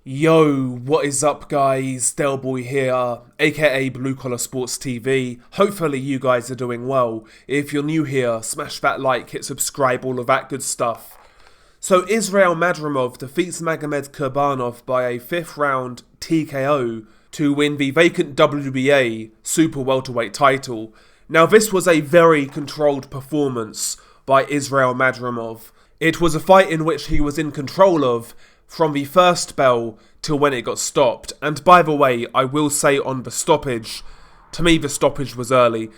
Yo, what is up guys? Delboy here, aka Blue Collar Sports TV. Hopefully you guys are doing well. If you're new here, smash that like, hit subscribe, all of that good stuff. So Israil Madrimov defeats Magomed Kurbanov by a 5th round TKO to win the vacant WBA Super Welterweight title. Now this was a very controlled performance by Israil Madrimov. It was a fight in which he was in control of from the first bell till when it got stopped. And by the way, I will say on the stoppage, to me the stoppage was early.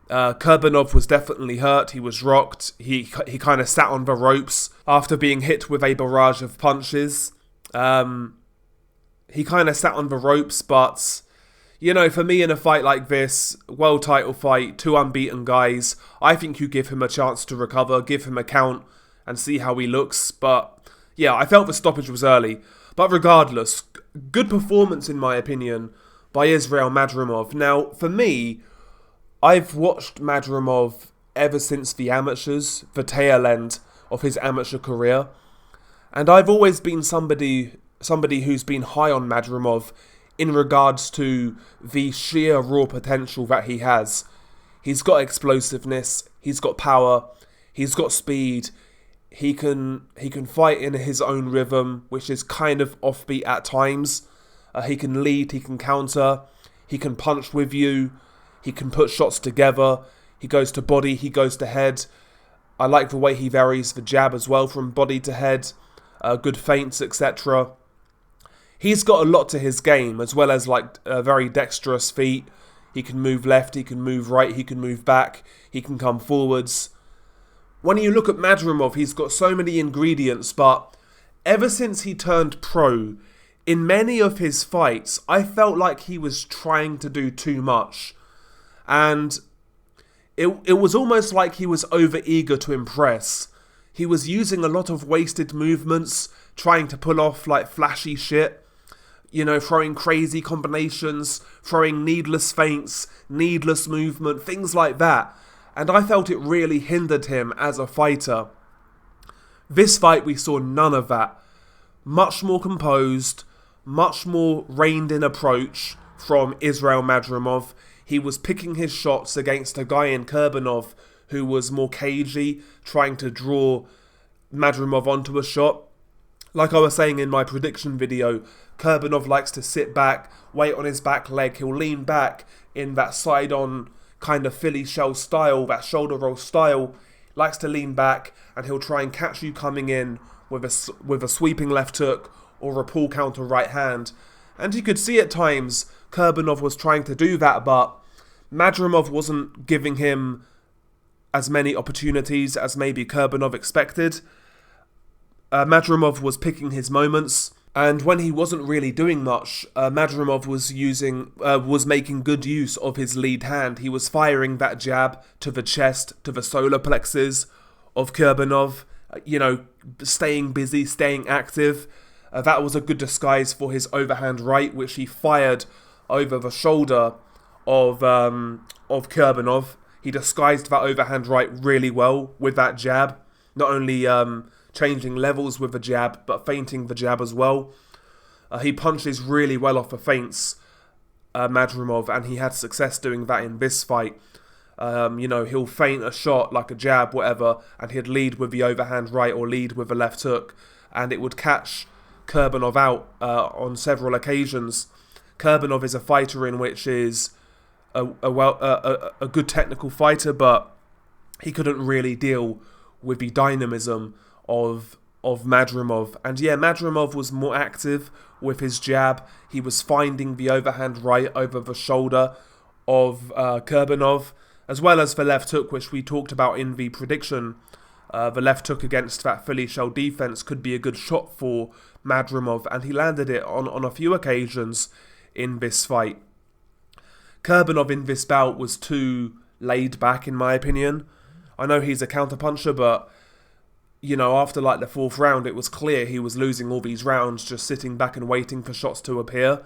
Kurbanov was definitely hurt, he was rocked, he kind of sat on the ropes after being hit with a barrage of punches. He kind of sat on the ropes, but, you know, for me in a fight like this, world title fight, 2 unbeaten guys, I think you give him a chance to recover, give him a count and see how he looks, but yeah, I felt the stoppage was early. But regardless, good performance in my opinion by Israil Madrimov. Now, for me, I've watched Madrimov ever since the amateurs, the tail end of his amateur career. And I've always been somebody who's been high on Madrimov in regards to the sheer raw potential that he has. He's got explosiveness, he's got power, he's got speed. He can fight in his own rhythm, which is kind of offbeat at times. He can lead, he can counter, he can punch with you, he can put shots together, he goes to body, he goes to head. I like the way he varies the jab as well from body to head, good feints, etc. He's got a lot to his game, as well as like very dexterous feet. He can move left, he can move right, he can move back, he can come forwards. When you look at Madrimov, he's got so many ingredients, but ever since he turned pro, in many of his fights, I felt like he was trying to do too much. And it was almost like he was over-eager to impress. He was using a lot of wasted movements, trying to pull off like flashy shit. You know, throwing crazy combinations, throwing needless feints, needless movement, things like that. And I felt it really hindered him as a fighter. This fight we saw none of that. Much more composed, much more reined in approach from Israil Madrimov. He was picking his shots against a guy in Kurbanov who was more cagey, trying to draw Madrimov onto a shot. Like I was saying in my prediction video, Kurbanov likes to sit back, wait on his back leg, he'll lean back in that side-on kind of Philly shell style, that shoulder roll style, likes to lean back and he'll try and catch you coming in with a sweeping left hook or a pull counter right hand. And you could see at times Kurbanov was trying to do that, but Madrimov wasn't giving him as many opportunities as maybe Kurbanov expected. Madrimov was picking his moments. And when he wasn't really doing much, Madrimov was making good use of his lead hand. He was firing that jab to the chest, to the solar plexus of Kurbanov, staying busy, staying active. That was a good disguise for his overhand right, which he fired over the shoulder of Kurbanov. He disguised that overhand right really well with that jab. Not only changing levels with the jab, but feinting the jab as well. He punches really well off the feints, Madrimov, and he had success doing that in this fight. He'll feint a shot like a jab, whatever, and he'd lead with the overhand right or lead with a left hook, and it would catch Kurbanov out on several occasions. Kurbanov is a fighter in which is a good technical fighter, but he couldn't really deal with the dynamism of Madrimov. And yeah, Madrimov was more active with his jab. He was finding the overhand right over the shoulder of Kurbanov, as well as the left hook, which we talked about in the prediction. The left hook against that Philly shell defense could be a good shot for Madrimov, and he landed it on a few occasions in this fight. Kurbanov in this bout was too laid back, in my opinion. I know he's a counterpuncher, but after like the 4th round, it was clear he was losing all these rounds, just sitting back and waiting for shots to appear.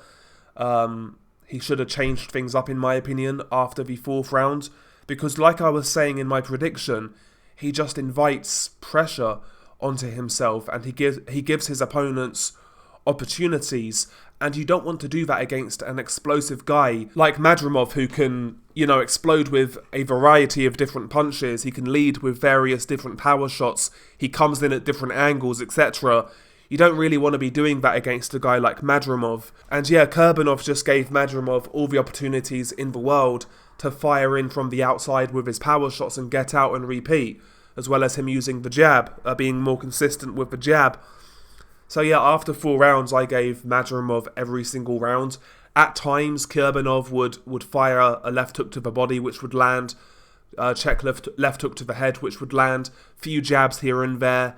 He should have changed things up, in my opinion, after the 4th round, because like I was saying in my prediction, he just invites pressure onto himself, and he gives his opponents opportunities, and you don't want to do that against an explosive guy like Madrimov, who can, explode with a variety of different punches. He can lead with various different power shots. He comes in at different angles, etc. You don't really want to be doing that against a guy like Madrimov. And yeah, Kurbanov just gave Madrimov all the opportunities in the world to fire in from the outside with his power shots and get out and repeat, as well as him using the jab, being more consistent with the jab. So yeah, after 4 rounds, I gave Madrimov every single round. At times, Kurbanov would fire a left hook to the body, which would land. Check left hook to the head, which would land. Few jabs here and there.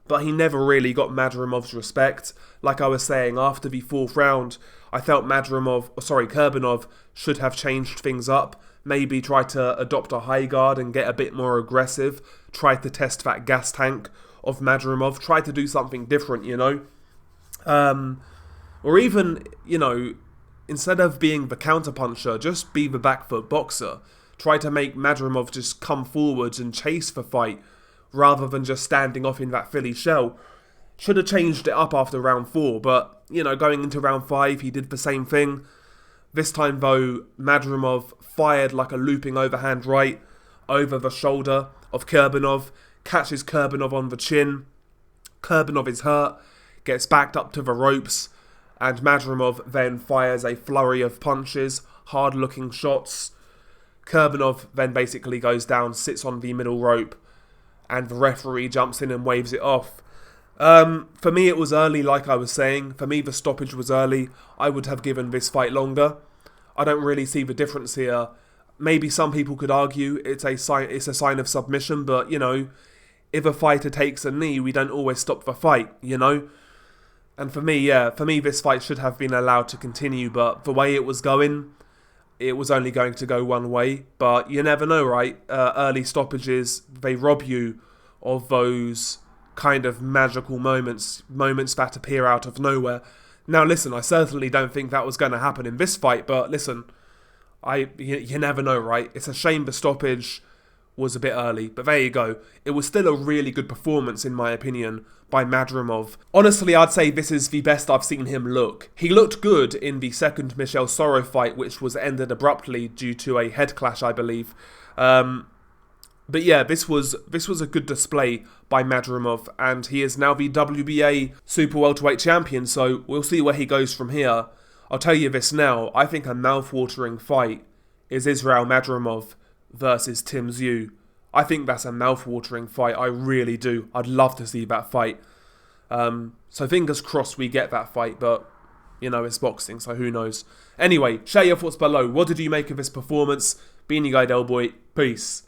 But he never really got Madrimov's respect. Like I was saying, after the 4th round, I felt Kurbanov should have changed things up. Maybe try to adopt a high guard and get a bit more aggressive. Try to test that gas tank of Madrimov. Try to do something different, or even, instead of being the counterpuncher, just be the back foot boxer. Try to make Madrimov just come forwards and chase the fight, rather than just standing off in that Philly shell. Should have changed it up after round 4, but, going into round 5, he did the same thing. This time, though, Madrimov fired like a looping overhand right over the shoulder of Kurbanov, catches Kurbanov on the chin. Kurbanov is hurt, gets backed up to the ropes, and Madrimov then fires a flurry of punches, hard-looking shots. Kurbanov then basically goes down, sits on the middle rope, and the referee jumps in and waves it off. For me, it was early, like I was saying. For me, the stoppage was early. I would have given this fight longer. I don't really see the difference here. Maybe some people could argue it's a sign of submission, but, if a fighter takes a knee, we don't always stop the fight, And for me, this fight should have been allowed to continue, but the way it was going, it was only going to go one way. But you never know, right? Early stoppages, they rob you of those kind of magical moments that appear out of nowhere. Now, listen, I certainly don't think that was going to happen in this fight, but listen, you never know, right? It's a shame the stoppage was a bit early, but there you go. It was still a really good performance, in my opinion, by Madrimov. Honestly, I'd say this is the best I've seen him look. He looked good in the second Michel Soro fight, which was ended abruptly due to a head clash, I believe. But yeah, this was a good display by Madrimov, and he is now the WBA Super Welterweight champion, so we'll see where he goes from here. I'll tell you this now, I think a mouth-watering fight is Israil Madrimov versus Tim Tszyu. I think that's a mouth-watering fight, I really do. I'd love to see that fight. So fingers crossed we get that fight, but, it's boxing, so who knows. Anyway, share your thoughts below. What did you make of this performance? Beanie Guy Del Boy, peace.